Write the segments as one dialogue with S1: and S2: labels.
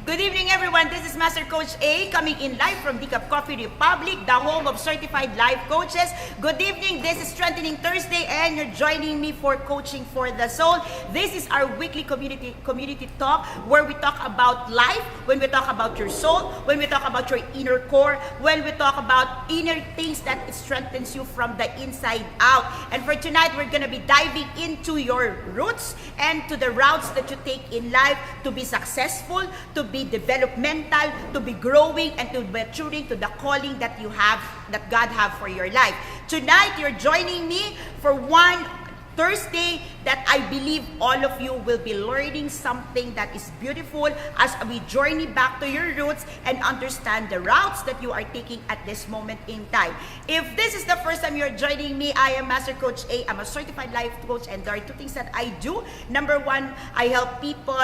S1: Good evening, everyone. This is Master Coach A coming in live from Decaf Coffee Republic, the home of certified life coaches. Good evening. This is Strengthening Thursday, and you're joining me for Coaching for the Soul. This is our weekly community talk where we talk about life, when we talk about your soul, when we talk about your inner core, when we talk about inner things that strengthens you from the inside out. And for tonight, we're going to be diving into your roots and to the routes that you take in life to be successful, to be developmental, to be growing, and to maturing to the calling that you have, that God have for your life. Tonight, you're joining me for one Thursday that I believe all of you will be learning something that is beautiful as we journey back to your roots and understand the routes that you are taking at this moment in time. If this is the first time you're joining me, I am Master Coach A. I'm a certified life coach, and there are two things that I do. Number one, I help people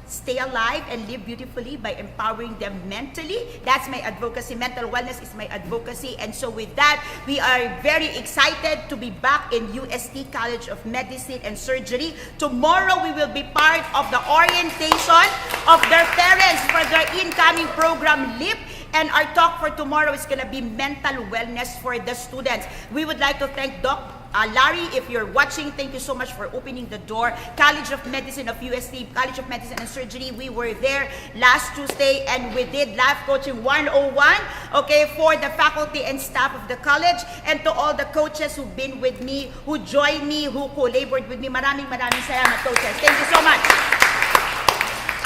S1: stay alive and live beautifully by empowering them mentally. That's my advocacy. Mental wellness is my advocacy. And so with that, we are very excited to be back in UST College of Medicine and Surgery. Tomorrow, we will be part of the orientation of their parents for their incoming program, LEAP. And our talk for tomorrow is going to be mental wellness for the students. We would like to thank Dr. Larry, if you're watching, thank you so much for opening the door. College of Medicine of UST, College of Medicine and Surgery, we were there last Tuesday and we did Life Coaching 101, okay, for the faculty and staff of the college, and to all the coaches who've been with me, who joined me, who collaborated with me. Maraming salamat, coaches. Thank you so much.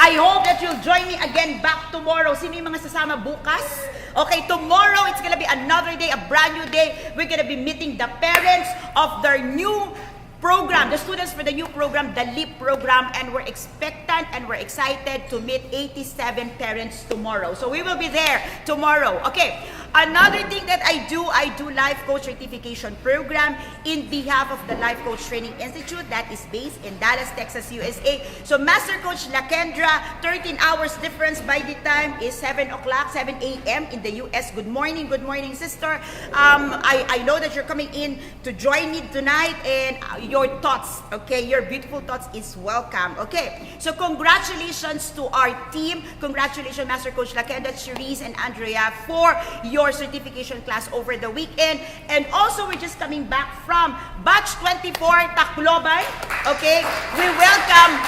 S1: I hope that you'll join me again back tomorrow. Sino yung mga sasama bukas? Okay, tomorrow it's gonna be another day, a brand new day. We're gonna be meeting the parents of their new program, the students for the new program, the LEAP program, and we're expectant and we're excited to meet 87 parents tomorrow. So we will be there tomorrow. Okay, another thing that I do Life Coach Certification Program in behalf of the Life Coach Training Institute that is based in Dallas, Texas, USA. So Master Coach Lakendra, 13 hours difference by the time is 7 o'clock, 7 a.m. in the US. Good morning, sister. I know that you're coming in to join me tonight, and your thoughts, okay, your beautiful thoughts is welcome. Okay, so congratulations to our team. Congratulations, Master Coach Lakendra, Cherise, and Andrea for your certification class over the weekend. And also, we're just coming back from Batch 24, Tacloban. Okay, we welcome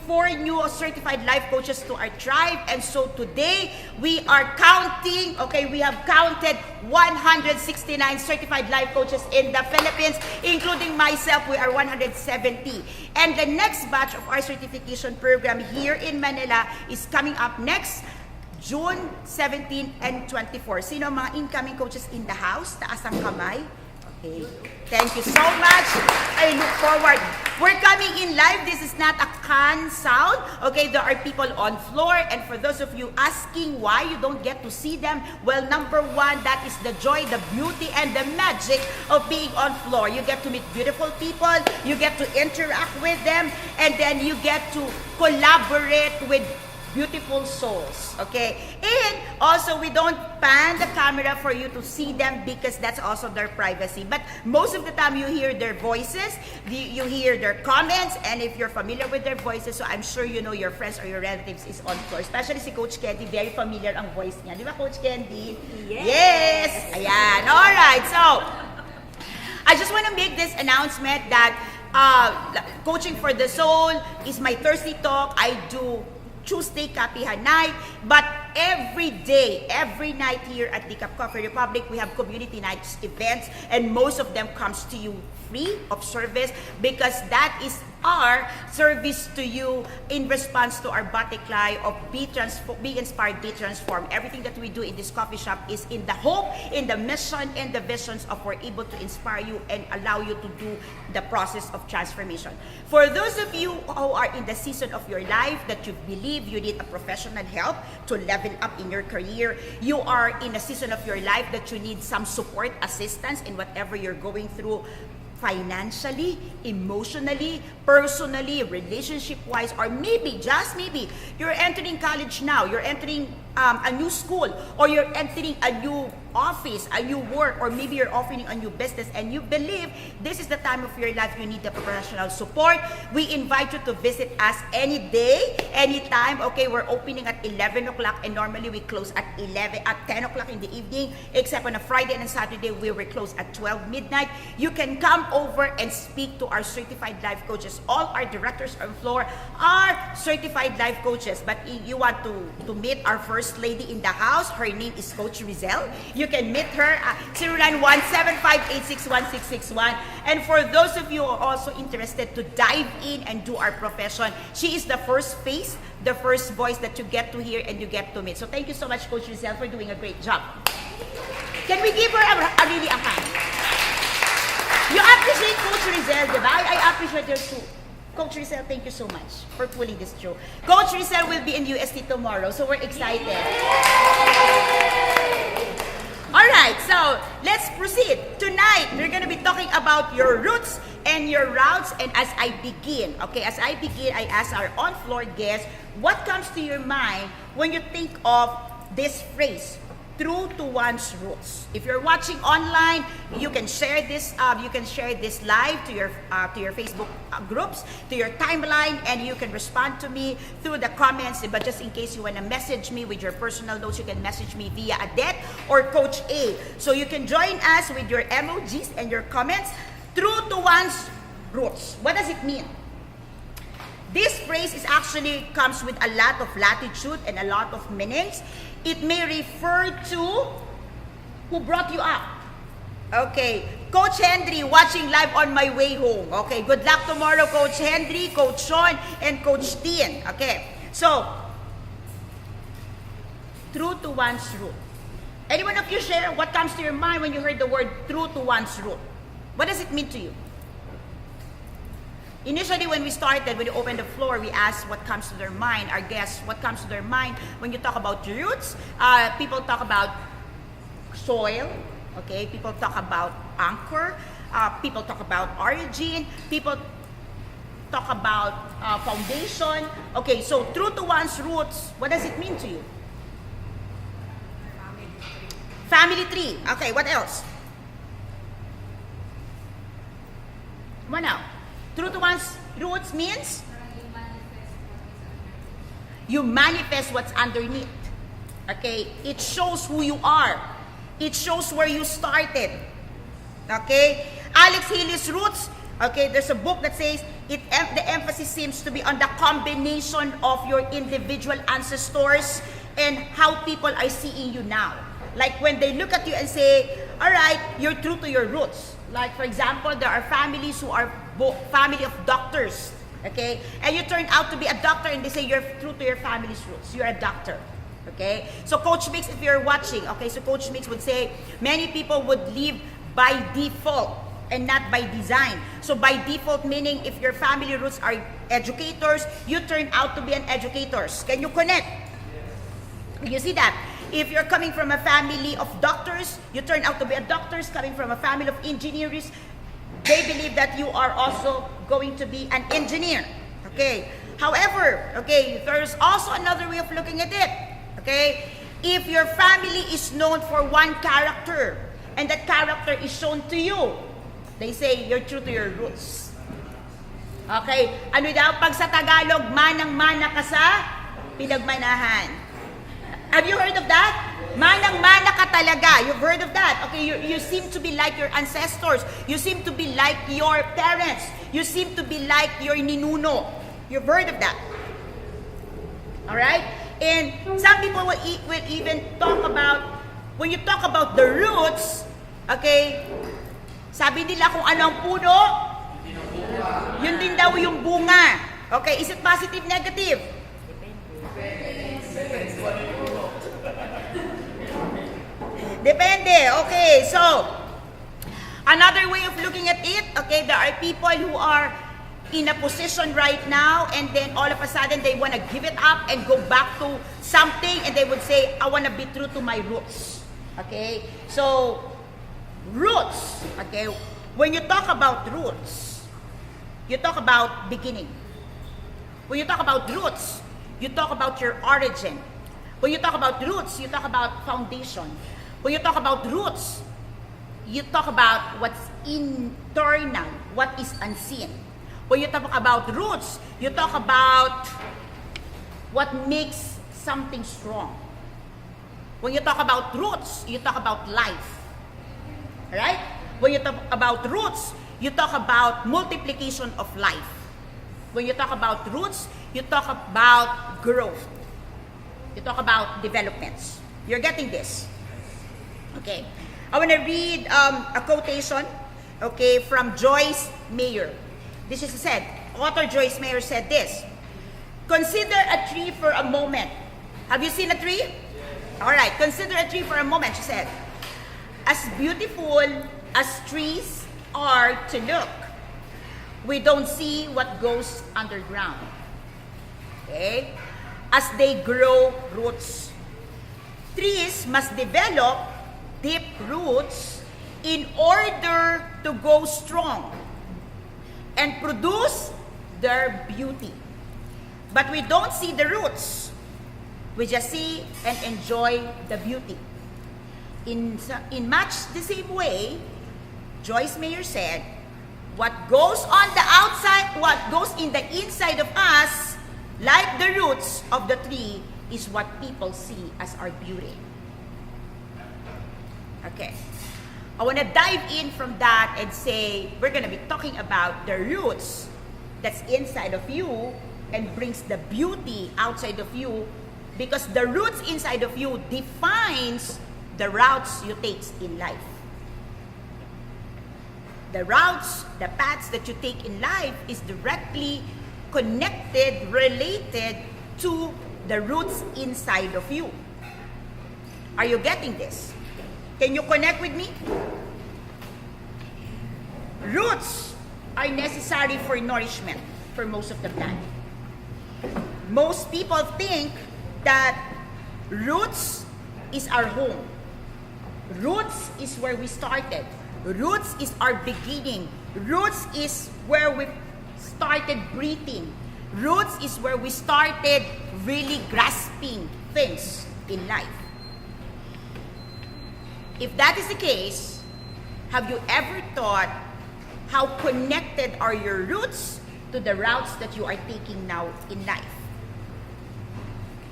S1: four new certified life coaches to our tribe. And so today, we are counting, okay, we have counted 169 certified life coaches in the Philippines, including myself. We are 170. And the next batch of our certification program here in Manila is coming up next June 17 and 24. Sino mga incoming coaches in the house? Taas ang kamay. Okay. Thank you so much. I look forward. We're coming in live. This is not a can sound. Okay, there are people on floor. And for those of you asking why you don't get to see them, well, number one, that is the joy, the beauty, and the magic of being on floor. You get to meet beautiful people. You get to interact with them. And then you get to collaborate with beautiful souls, okay? And also, we don't pan the camera for you to see them because that's also their privacy. But most of the time, you hear their voices, you hear their comments, and if you're familiar with their voices, so I'm sure you know your friends or your relatives is on floor. Especially si Coach Candy, very familiar ang voice niya. Di ba, Coach Candy? Yes! Ayan, alright. So, I just want to make this announcement that Coaching for the Soul is my Thursday talk. I do Tuesday Kapihan night, but every day, every night here at Decaf Coffee Republic, we have community nights events, and most of them comes to you free of service because that is our service to you in response to our butterfly of Be Inspired, Be Transformed. Everything that we do in this coffee shop is in the hope, in the mission, and the visions of we're able to inspire you and allow you to do the process of transformation. For those of you who are in the season of your life that you believe you need a professional help to level up in your career, you are in a season of your life that you need some support, assistance in whatever you're going through, financially, emotionally, personally, relationship-wise, or maybe, just maybe, you're entering college now, you're entering a new school, or you're entering a new office, a new work, or maybe you're opening a new business and you believe this is the time of your life you need the professional support, we invite you to visit us any day, anytime. Okay, we're opening at 11 o'clock and normally we close at 10 o'clock in the evening, except on a Friday and a Saturday we will close at 12 midnight. You can come over and speak to our certified life coaches. All our directors on floor are certified life coaches, but if you want to meet our first lady in the house, her name is Coach Rizel. You can meet her at 091-758-61661. And for those of you who are also interested to dive in and do our profession, she is the first face, the first voice that you get to hear and you get to meet. So thank you so much, Coach Rizel, for doing a great job. Can we give her a really a hand? You appreciate Coach Rizel, diba? I appreciate her too. Coach Rizel, thank you so much for pulling this through. Coach Rizel will be in UST tomorrow, so we're excited. All right, so let's proceed. Tonight, we're going to be talking about your roots and your routes. And as I begin, I ask our on-floor guests, what comes to your mind when you think of this phrase, true to one's roots? If you're watching online, you can share this. You can share this live to your Facebook groups, to your timeline, and you can respond to me through the comments. But just in case you want to message me with your personal notes, you can message me via Adet or Coach A. So you can join us with your emojis and your comments. True to one's roots. What does it mean? This phrase is actually comes with a lot of latitude and a lot of meanings. It may refer to who brought you up. Okay, Coach Henry watching live on my way home. Okay, good luck tomorrow, Coach Henry, Coach Sean, and Coach Tien. Okay, so, true to one's root. Any one of you share what comes to your mind when you heard the word true to one's root? What does it mean to you? Initially, when we started, when we opened the floor, we asked what comes to their mind, our guests, what comes to their mind when you talk about roots. People talk about soil, okay? People talk about anchor. People talk about origin. People talk about foundation. Okay, so true to one's roots, what does it mean to you? Family tree. Okay, what else? What now? True to one's roots means? You manifest what's underneath. Okay? It shows who you are. It shows where you started. Okay? Alex Haley's roots. Okay, there's a book that says the emphasis seems to be on the combination of your individual ancestors and how people are seeing you now. Like when they look at you and say, all right, you're true to your roots. Like for example, there are families who are family of doctors, okay? And you turn out to be a doctor and they say you're true to your family's roots. You're a doctor, okay? So Coach Mix, if you're watching, okay, so Coach Mix would say many people would live by default and not by design. So by default meaning if your family roots are educators, you turn out to be an educators. Can you connect? You see that? If you're coming from a family of doctors, you turn out to be a doctors. Coming from a family of engineers, they believe that you are also going to be an engineer. Okay. However, okay, there's also another way of looking at it. Okay. If your family is known for one character and that character is shown to you, they say you're true to your roots. Okay. Ano daw pag sa Tagalog, manang-mana ka sa pinagmanahan. Have you heard of that? Manang-mana ka talaga. You've heard of that. Okay, you seem to be like your ancestors. You seem to be like your parents. You seem to be like your ninuno. You've heard of that. Alright? And some people will even talk about, when you talk about the roots, okay, sabi nila kung ano ang puno, yun din daw yung bunga. Okay, is it positive, negative? Depende. Okay, so another way of looking at it, okay, there are people who are in a position right now and then all of a sudden they want to give it up and go back to something and they would say, I want to be true to my roots. Okay, so roots, okay, when you talk about roots, you talk about beginning. When you talk about roots, you talk about your origin. When you talk about roots, you talk about foundation. When you talk about roots, you talk about what's internal, what is unseen. When you talk about roots, you talk about what makes something strong. When you talk about roots, you talk about life. Right? When you talk about roots, you talk about multiplication of life. When you talk about roots, you talk about growth. You talk about developments. You're getting this? Okay. I want to read a quotation, okay, from Joyce Meyer. This is said, author Joyce Meyer said this: consider a tree for a moment. Have you seen a tree? Yes. All right, consider a tree for a moment, she said. As beautiful as trees are to look, we don't see what goes underground. Okay? As they grow roots. Trees must develop deep roots in order to go strong and produce their beauty. But we don't see the roots. We just see and enjoy the beauty. In much the same way, Joyce Meyer said, what goes on the outside, what goes in the inside of us, like the roots of the tree, is what people see as our beauty. Okay. I want to dive in from that and say, we're going to be talking about the roots that's inside of you and brings the beauty outside of you, because the roots inside of you defines the routes you take in life. The routes, the paths that you take in life is directly connected, related to the roots inside of you. Are you getting this? Can you connect with me? Roots are necessary for nourishment for most of the plant. Most people think that roots is our home. Roots is where we started. Roots is our beginning. Roots is where we started breathing. Roots is where we started really grasping things in life. If that is the case, have you ever thought how connected are your roots to the routes that you are taking now in life?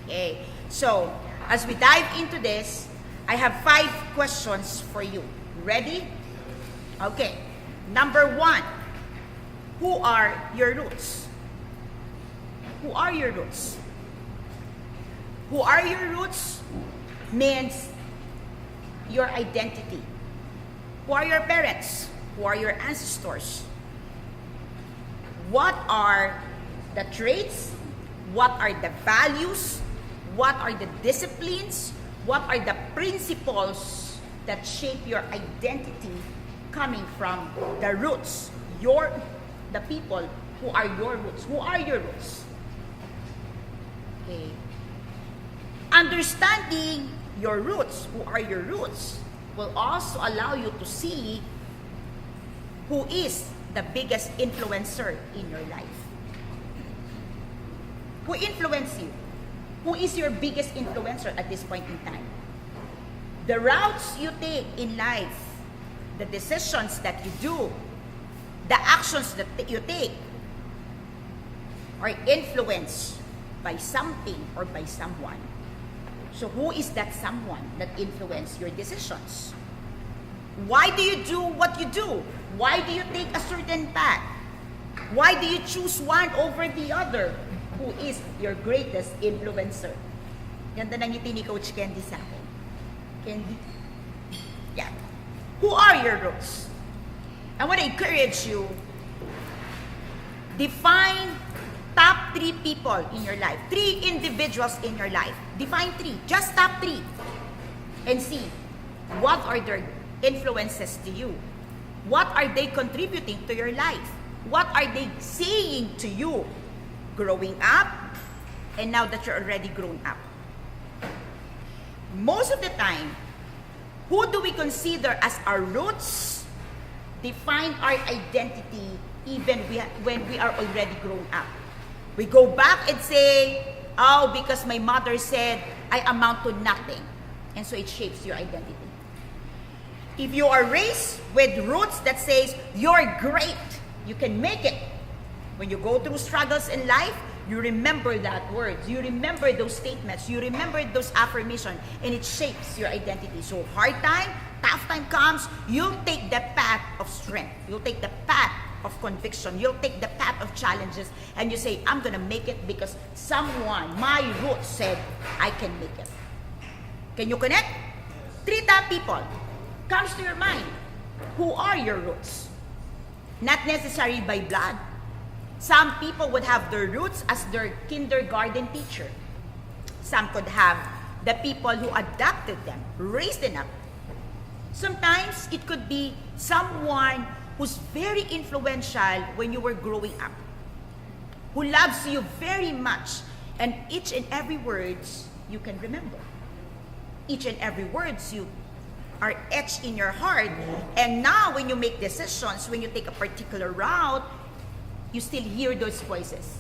S1: Okay, so as we dive into this, I have 5 questions for you. Ready? Okay. Number 1, who are your roots? Who are your roots? Who are your roots means your identity. Who are your parents? Who are your ancestors? What are the traits? What are the values? What are the disciplines? What are the principles that shape your identity coming from the roots? The people who are your roots. Who are your roots? Okay. Understanding your roots, who are your roots, will also allow you to see who is the biggest influencer in your life. Who influenced you? Who is your biggest influencer at this point in time? The routes you take in life, the decisions that you do, the actions that you take are influenced by something or by someone. So who is that someone that influenced your decisions? Why do you do what you do? Why do you take a certain path? Why do you choose one over the other? Who is your greatest influencer? Ganda ng ngiti ni Coach Candy sa akin. Candy? Yeah. Who are your roots? I want to encourage you, define top 3 people in your life. 3 individuals in your life. Define 3. Just top 3. And see, what are their influences to you? What are they contributing to your life? What are they saying to you growing up and now that you're already grown up? Most of the time, who do we consider as our roots define our identity even when we are already grown up? We go back and say, oh, because my mother said I amount to nothing. And so it shapes your identity. If you are raised with roots that says, you're great, you can make it. When you go through struggles in life, you remember that words. You remember those statements. You remember those affirmations. And it shapes your identity. So hard time, tough time comes, you'll take the path of strength. You'll take the path of conviction. You'll take the path of challenges. And you say, I'm going to make it because someone, my roots said, I can make it. Can you connect? Three top people comes to your mind. Who are your roots? Not necessarily by blood. Some people would have their roots as their kindergarten teacher. Some could have the people who adopted them, raised them up. Sometimes it could be someone who's very influential when you were growing up, who loves you very much, and each and every words you can remember. Each and every words you are etched in your heart. And now when you make decisions, when you take a particular route, you still hear those voices.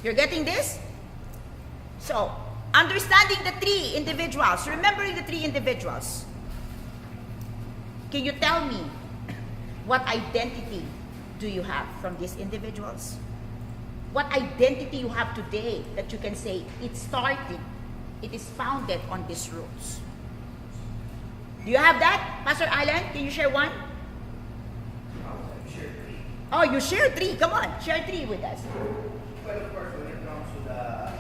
S1: You're getting this? So, understanding the three individuals, remembering the three individuals. Can you tell me what identity do you have from these individuals? What identity you have today that you can say it started, it is founded on these roots? Do you have that? Pastor Alan, can you share one? Oh, you share three. Come on, share three with us.
S2: Well, of course, when it comes to the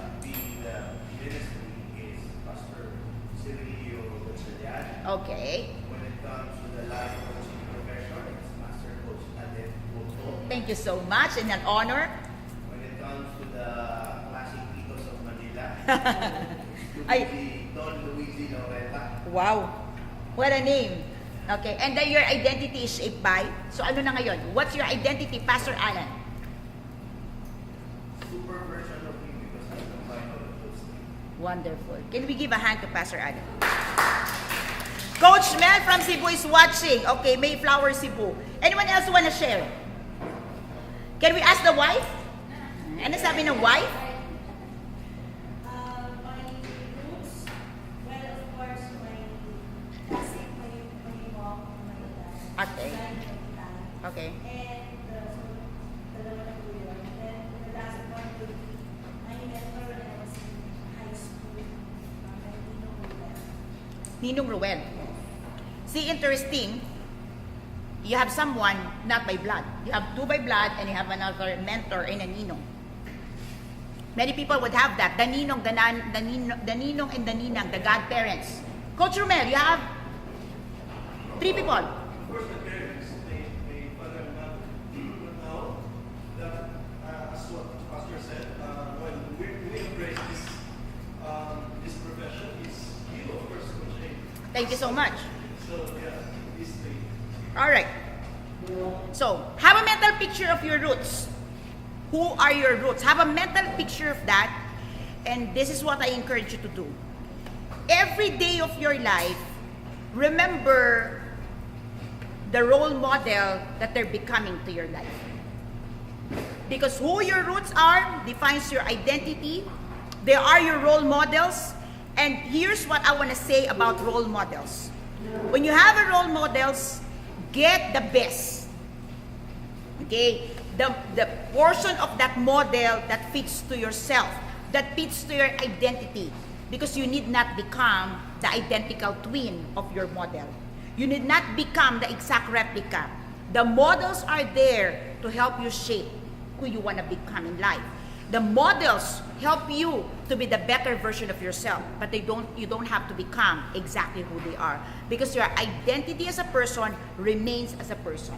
S2: ministry, is Pastor Cirilio Gonzalez.
S1: Okay.
S2: When it comes to the life coaching profession, it's Master Coach Adet Boto.
S1: Thank you so much, and an honor.
S2: When it comes to the classic Titos of Manila, Don Luigi Loretta.
S1: Wow. What a name. Okay, and then your identity is shaped by, so ano na ngayon? What's your identity, Pastor Alan?
S2: Super version of him because I combine all of those things.
S1: Wonderful. Can we give a hand to Pastor Alan? Coach Mel from Cebu is watching. Okay, Mayflower Cebu. Anyone else want to share? Can we ask the wife? Ano sabi ng wife?
S3: My roots, well, of course, my classic, my mom, my dad.
S1: Okay. Okay.
S3: And dalawa na po yun. And then the last one would be my mentor when I was in high school,
S1: Ninong Ruel. See, interesting. You have someone not by blood. You have two by blood and you have another mentor in a ninong. Many people would have that. The ninong, the ninong and the ninang, the godparents. Coach Romel, you have three people.
S4: Of course, the parents, they father and mother. But now, as what Pastor said, when we embrace this profession, it's you, of course, Coach A.
S1: Thank you so much.
S4: So, yeah, these three.
S1: All right. So, have a mental picture of your roots. Who are your roots? Have a mental picture of that. And this is what I encourage you to do. Every day of your life, remember the role model that they're becoming to your life. Because who your roots are defines your identity. They are your role models. And here's what I want to say about role models. When you have a role models, get the best. Okay? The portion of that model that fits to yourself, that fits to your identity. Because you need not become the identical twin of your model. You need not become the exact replica. The models are there to help you shape who you want to become in life. The models help you to be the better version of yourself, but you don't have to become exactly who they are. Because your identity as a person remains as a person.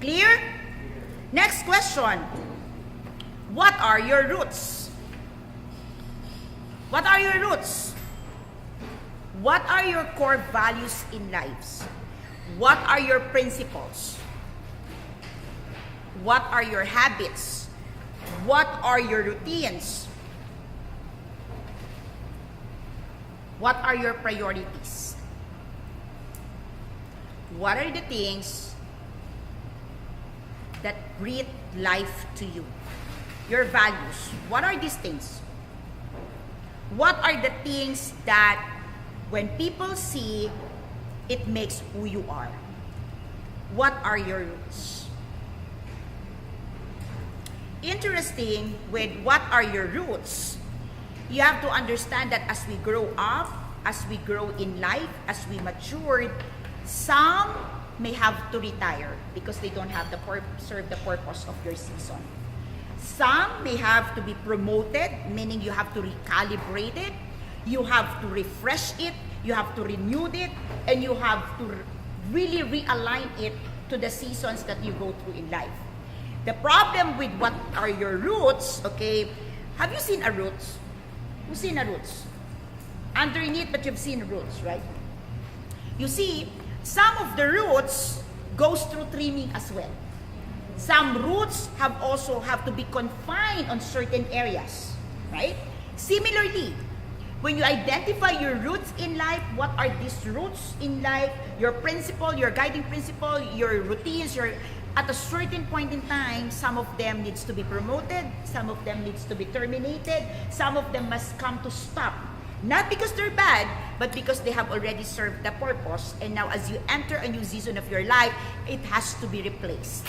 S1: Clear? Next question. What are your roots? What are your roots? What are your core values in life? What are your principles? What are your habits? What are your routines? What are your priorities? What are the things that breathe life to you? Your values. What are these things? What are the things that when people see, it makes who you are? What are your roots? Interesting with what are your roots, you have to understand that as we grow up, as we grow in life, as we matured, some may have to retire because they don't have serve the purpose of your season. Some may have to be promoted, meaning you have to recalibrate it, you have to refresh it, you have to renew it, and you have to really realign it to the seasons that you go through in life. The problem with what are your roots, okay, have you seen a roots? Who's seen a roots? Underneath, but you've seen roots, right? You see, some of the roots goes through trimming as well. Some roots have to be confined on certain areas, right? Similarly, when you identify your roots in life, what are these roots in life? Your principle, your guiding principle, your routines, at a certain point in time, some of them needs to be promoted, some of them needs to be terminated, some of them must come to stop. Not because they're bad, but because they have already served the purpose, and now as you enter a new season of your life, it has to be replaced.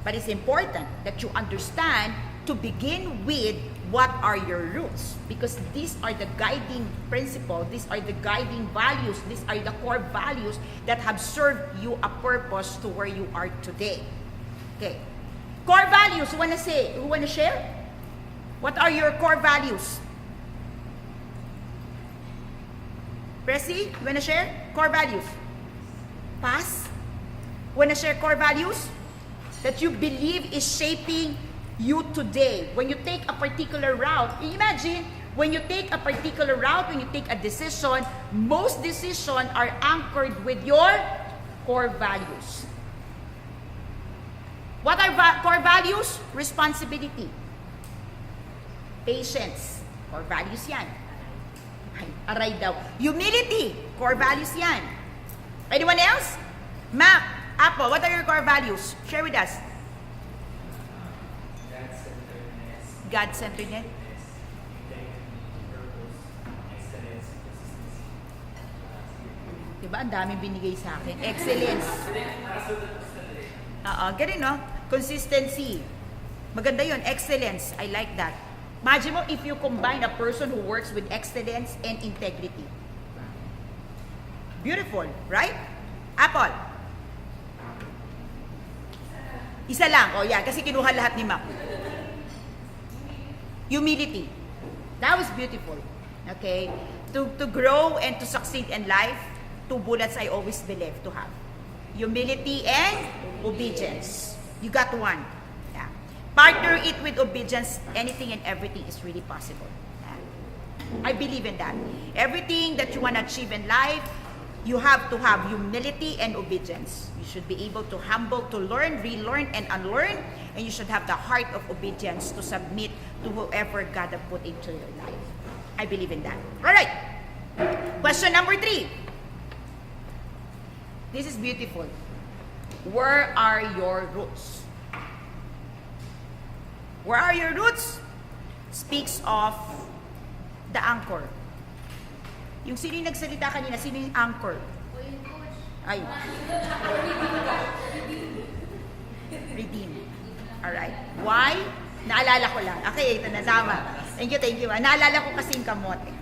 S1: But it's important that you understand to begin with what are your roots, because these are the guiding principles, these are the guiding values, these are the core values that have served you a purpose to where you are today. Okay. Core values, who wanna share? What are your core values? Pressy, you wanna share? Core values. Pass? Wanna share core values? That you believe is shaping you today. When you take a particular route, imagine when you take a particular route, when you take a decision, most decisions are anchored with your core values. What are core values? Responsibility. Patience. Core values yan. Aray daw. Humility. Core values yan. Anyone else? Mac, Apple, what are your core values? Share with us.
S2: God-centeredness,
S1: God-centeredness.
S2: integrity, purpose, excellence, consistency.
S1: Diba? Ang daming binigay sa akin. Excellence. Ganun, no? Consistency. Maganda yun. Excellence. I like that. Imagine mo if you combine a person who works with excellence and integrity. Beautiful, right? Apple. Isa lang. Oh, yeah. Kasi kinuha lahat ni Mac. Humility. That was beautiful. Okay? To grow and to succeed in life, 2 bullets I always believe to have. Humility and obedience. You got one. Yeah. Partner it with obedience. Anything and everything is really possible. Yeah. I believe in that. Everything that you want to achieve in life, you have to have humility and obedience. You should be able to humble, to learn, relearn, and unlearn. And you should have the heart of obedience to submit to whoever God has put into your life. I believe in that. All right. Question number 3. This is beautiful. Where are your roots? Where are your roots? Speaks of the anchor. Yung sino yung nagsalita kanina, sino yung anchor? Ay. Redeem. Alright. Why? Naalala ko lang. Okay, ito na, tama. Thank you. Naalala ko kasi yung kamote.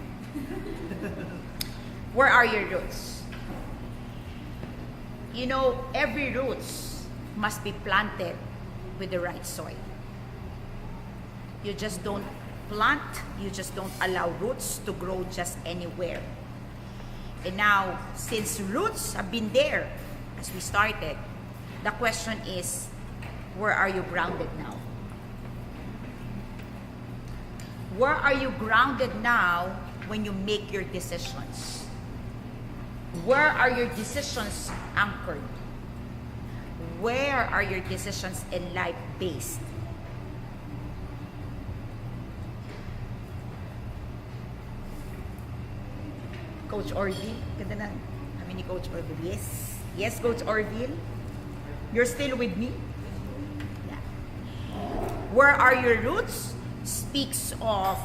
S1: Where are your roots? You know, every roots must be planted with the right soil. You just don't plant, you just don't allow roots to grow just anywhere. And now, since roots have been there as we started, the question is, where are you grounded now? Where are you grounded now when you make your decisions? Where are your decisions anchored? Where are your decisions in life based? Coach Orville, ganda na kami ni Coach Orville. Yes. Yes, Coach Orville. You're still with me? Yeah. Where are your roots? Speaks of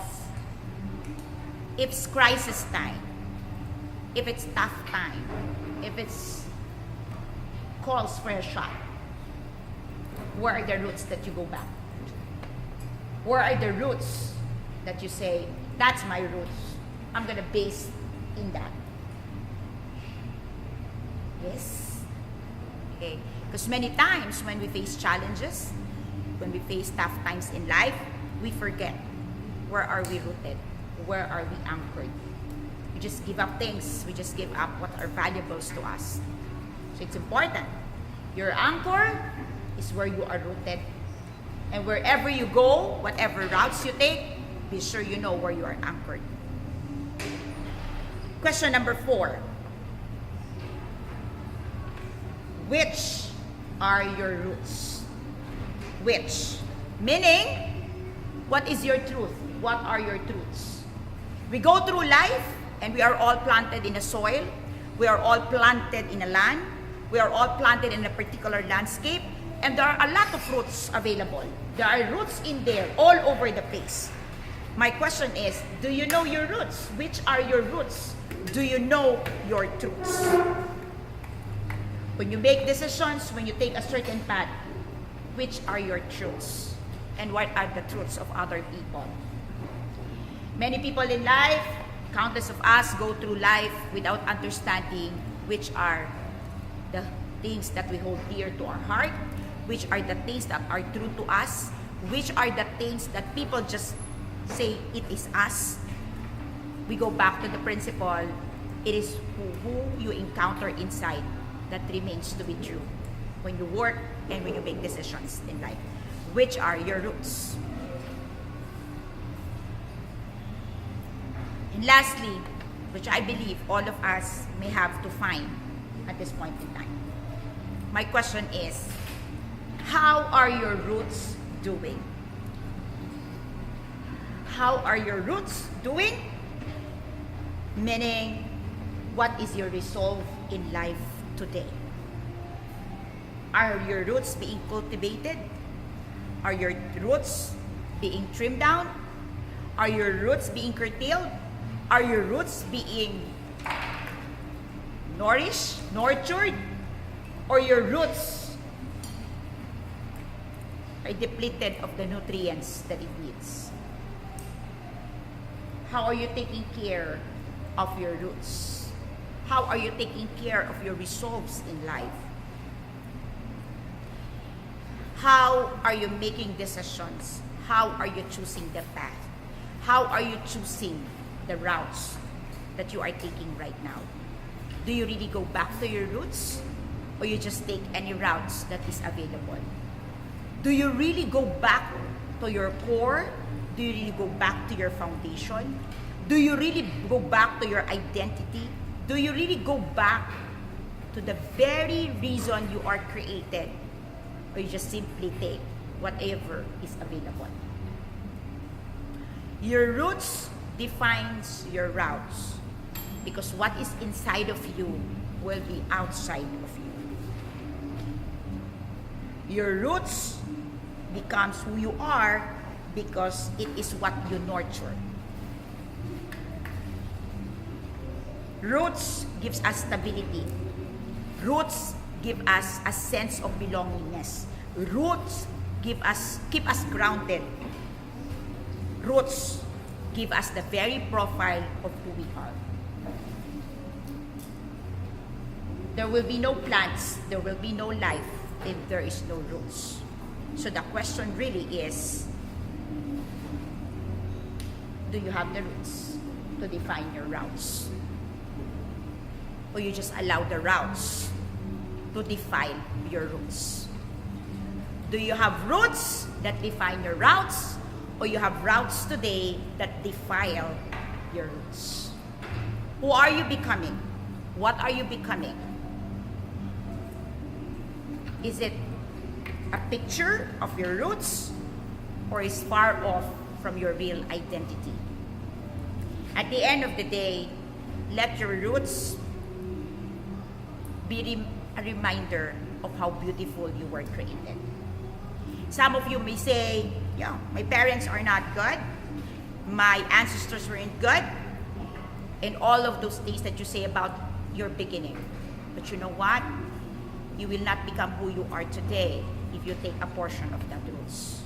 S1: if it's crisis time, if it's tough time, if it's calls for a shot, where are the roots that you go back? Where are the roots that you say, that's my roots, I'm gonna base in that? Yes? Okay. Because many times when we face challenges, when we face tough times in life, we forget, where are we rooted? Where are we anchored? We just give up things. We just give up what are valuables to us. So it's important. Your anchor is where you are rooted. And wherever you go, whatever routes you take, be sure you know where you are anchored. Question number 4. Which are your roots? Which? Meaning, what is your truth? What are your truths? We go through life and we are all planted in a soil. We are all planted in a land. We are all planted in a particular landscape. And there are a lot of roots available. There are roots in there all over the place. My question is, do you know your roots? Which are your roots? Do you know your truths? When you make decisions, when you take a certain path, which are your truths? And what are the truths of other people? Many people in life, countless of us, go through life without understanding which are the things that we hold dear to our heart, which are the things that are true to us, which are the things that people just say it is us. We go back to the principle, it is who you encounter inside that remains to be true when you work and when you make decisions in life. Which are your roots? And lastly, which I believe all of us may have to find at this point in time. My question is, how are your roots doing? How are your roots doing? Meaning, what is your resolve in life today? Are your roots being cultivated? Are your roots being trimmed down? Are your roots being curtailed? Are your roots being nourished, nurtured? Or your roots are depleted of the nutrients that it needs? How are you taking care of your roots? How are you taking care of your resolves in life? How are you making decisions? How are you choosing the path? How are you choosing the routes that you are taking right now? Do you really go back to your roots? Or you just take any routes that is available? Do you really go back to your core? Do you really go back to your foundation? Do you really go back to your identity? Do you really go back to the very reason you are created? Or you just simply take whatever is available? Your roots defines your routes, because what is inside of you will be outside of you. Your roots becomes who you are because it is what you nurture. Roots gives us stability. Roots give us a sense of belongingness. Roots keep us grounded. Roots give us the very profile of who we are. There will be no plants, there will be no life if there is no roots. So the question really is, do you have the roots to define your routes? Or you just allow the routes to define your roots? Do you have roots that define your routes? Or you have routes today that defile your roots? Who are you becoming? What are you becoming? Is it a picture of your roots, or is far off from your real identity? At the end of the day, let your roots be a reminder of how beautiful you were created. Some of you may say, yeah, my parents are not good, my ancestors weren't good, and all of those things that you say about your beginning. But you know what? You will not become who you are today if you take a portion of that roots.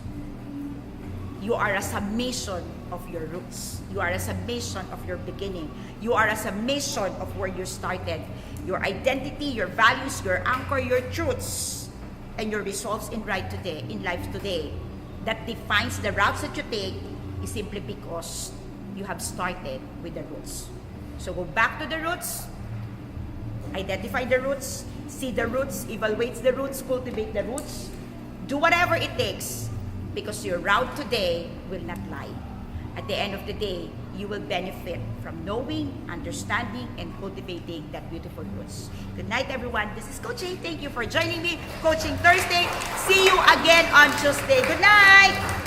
S1: You are a summation of your roots. You are a summation of your beginning. You are a summation of where you started. Your identity, your values, your anchor, your truths, and your resolves in life today that defines the routes that you take is simply because you have started with the roots. So go back to the roots, identify the roots, see the roots, evaluate the roots, cultivate the roots, do whatever it takes, because your route today will not lie. At the end of the day, you will benefit from knowing, understanding, and cultivating that beautiful roots. Good night, everyone. This is Coach A. Thank you for joining me. Coaching Thursday. See you again on Tuesday. Good night.